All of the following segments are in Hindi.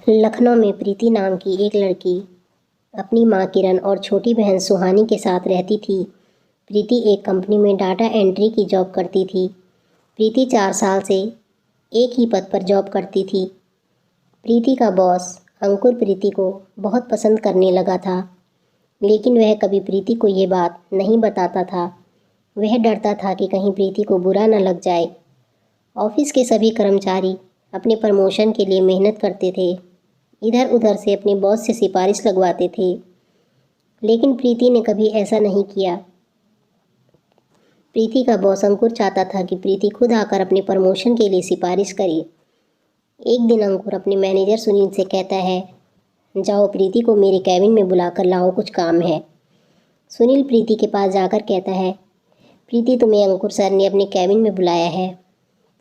लखनऊ में प्रीति नाम की एक लड़की अपनी माँ किरण और छोटी बहन सुहानी के साथ रहती थी। प्रीति एक कंपनी में डाटा एंट्री की जॉब करती थी। प्रीति 4 साल से एक ही पद पर जॉब करती थी। प्रीति का बॉस अंकुर प्रीति को बहुत पसंद करने लगा था, लेकिन वह कभी प्रीति को ये बात नहीं बताता था। वह डरता था कि कहीं प्रीति को बुरा न लग जाए। ऑफिस के सभी कर्मचारी अपने प्रमोशन के लिए मेहनत करते थे, इधर उधर से अपने बॉस से सिफारिश लगवाते थे, लेकिन प्रीति ने कभी ऐसा नहीं किया। प्रीति का बॉस अंकुर चाहता था कि प्रीति खुद आकर अपने प्रमोशन के लिए सिफारिश करे। एक दिन अंकुर अपने मैनेजर सुनील से कहता है, जाओ प्रीति को मेरे कैबिन में बुलाकर लाओ, कुछ काम है। सुनील प्रीति के पास जाकर कहता है, प्रीति तुम्हें अंकुर सर ने अपने कैबिन में बुलाया है।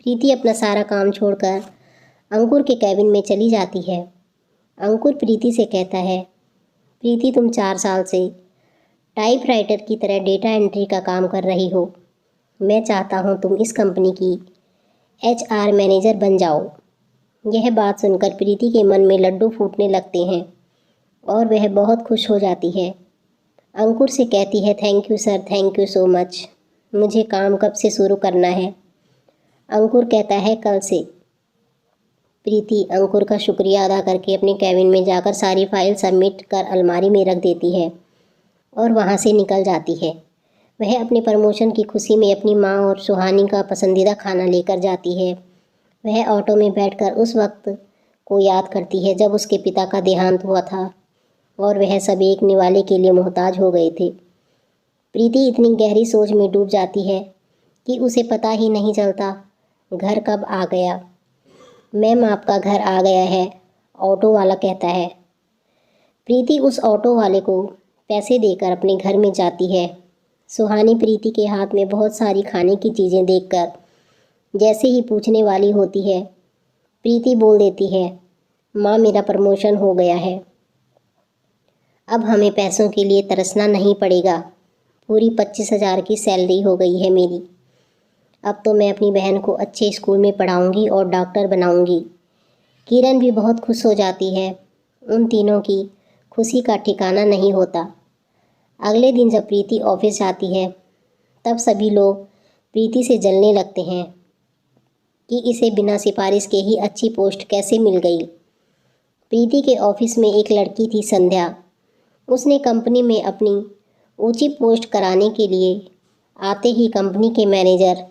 प्रीति अपना सारा काम छोड़कर अंकुर के कैबिन में चली जाती है। अंकुर प्रीति से कहता है, प्रीति तुम 4 साल से टाइपराइटर की तरह डेटा एंट्री का काम कर रही हो। मैं चाहता हूँ तुम इस कंपनी की HR मैनेजर बन जाओ। यह बात सुनकर प्रीति के मन में लड्डू फूटने लगते हैं और वह बहुत खुश हो जाती है। अंकुर से कहती है, thank you sir, thank you so much. मुझे काम कब से शुरू करना है? अंकुर कहता है, कल से। प्रीति अंकुर का शुक्रिया अदा करके अपने कैबिन में जाकर सारी फाइल सबमिट कर अलमारी में रख देती है और वहाँ से निकल जाती है। वह अपने प्रमोशन की खुशी में अपनी माँ और सुहानी का पसंदीदा खाना लेकर जाती है। वह ऑटो में बैठकर उस वक्त को याद करती है जब उसके पिता का देहांत हुआ था और वह सब एक निवाले के लिए मोहताज हो गए थे। प्रीति इतनी गहरी सोच में डूब जाती है कि उसे पता ही नहीं चलता घर कब आ गया। मैम आपका घर आ गया है, ऑटो वाला कहता है। प्रीति उस ऑटो वाले को पैसे देकर अपने घर में जाती है। सुहानी प्रीति के हाथ में बहुत सारी खाने की चीज़ें देखकर जैसे ही पूछने वाली होती है, प्रीति बोल देती है, माँ मेरा प्रमोशन हो गया है। अब हमें पैसों के लिए तरसना नहीं पड़ेगा। पूरी 25,000 की सैलरी हो गई है मेरी। अब तो मैं अपनी बहन को अच्छे स्कूल में पढ़ाऊंगी और डॉक्टर बनाऊंगी। किरण भी बहुत खुश हो जाती है। उन तीनों की खुशी का ठिकाना नहीं होता। अगले दिन जब प्रीति ऑफिस जाती है, तब सभी लोग प्रीति से जलने लगते हैं कि इसे बिना सिफारिश के ही अच्छी पोस्ट कैसे मिल गई। प्रीति के ऑफिस में एक लड़की थी, संध्या। उसने कंपनी में अपनी ऊंची पोस्ट कराने के लिए आते ही कंपनी के मैनेजर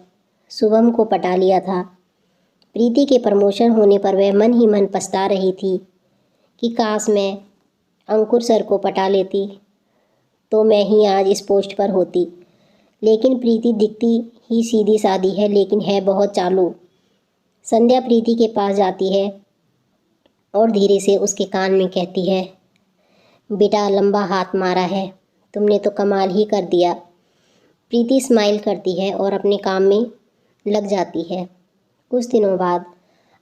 शुभम को पटा लिया था। प्रीति के प्रमोशन होने पर वह मन ही मन पछता रही थी कि काश मैं अंकुर सर को पटा लेती तो मैं ही आज इस पोस्ट पर होती। लेकिन प्रीति दिखती ही सीधी सादी है, लेकिन है बहुत चालू। संध्या प्रीति के पास जाती है और धीरे से उसके कान में कहती है, बेटा लंबा हाथ मारा है, तुमने तो कमाल ही कर दिया। प्रीति स्माइल करती है और अपने काम में लग जाती है। कुछ दिनों बाद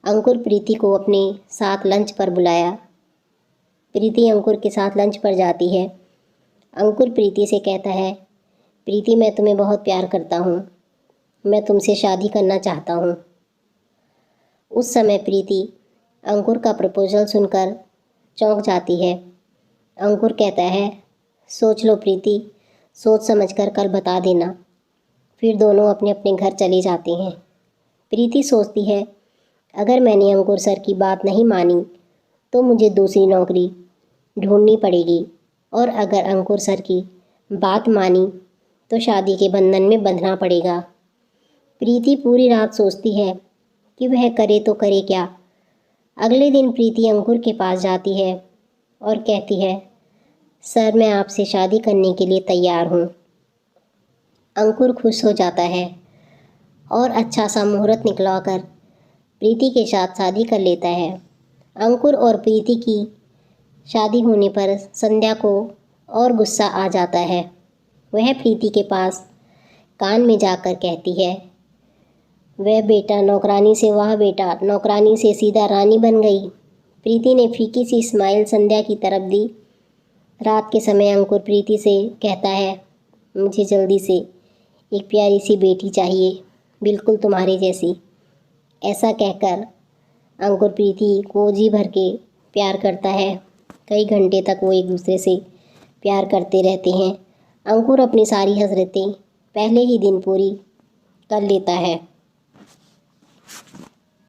अंकुर प्रीति को अपने साथ लंच पर बुलाया। प्रीति अंकुर के साथ लंच पर जाती है। अंकुर प्रीति से कहता है, प्रीति मैं तुम्हें बहुत प्यार करता हूँ, मैं तुमसे शादी करना चाहता हूँ। उस समय प्रीति अंकुर का प्रपोजल सुनकर चौंक जाती है। अंकुर कहता है, सोच लो प्रीति, सोच समझकर कल बता देना। फिर दोनों अपने अपने घर चले जाते हैं। प्रीति सोचती है, अगर मैंने अंकुर सर की बात नहीं मानी तो मुझे दूसरी नौकरी ढूंढनी पड़ेगी, और अगर अंकुर सर की बात मानी तो शादी के बंधन में बंधना पड़ेगा। प्रीति पूरी रात सोचती है कि वह करे तो करे क्या। अगले दिन प्रीति अंकुर के पास जाती है और कहती है, सर मैं आपसे शादी करने के लिए तैयार हूँ। अंकुर खुश हो जाता है और अच्छा सा मुहूर्त निकलवाकर प्रीति के साथ शादी कर लेता है। अंकुर और प्रीति की शादी होने पर संध्या को और गुस्सा आ जाता है। वह प्रीति के पास कान में जाकर कहती है, वह बेटा नौकरानी से, वाह बेटा नौकरानी से सीधा रानी बन गई। प्रीति ने फीकी सी स्माइल संध्या की तरफ दी। रात के समय अंकुर प्रीति से कहता है, मुझे जल्दी से एक प्यारी सी बेटी चाहिए, बिल्कुल तुम्हारे जैसी। ऐसा कहकर अंकुर प्रीति को जी भर के प्यार करता है। कई घंटे तक वो एक दूसरे से प्यार करते रहते हैं। अंकुर अपनी सारी हसरतें पहले ही दिन पूरी कर लेता है।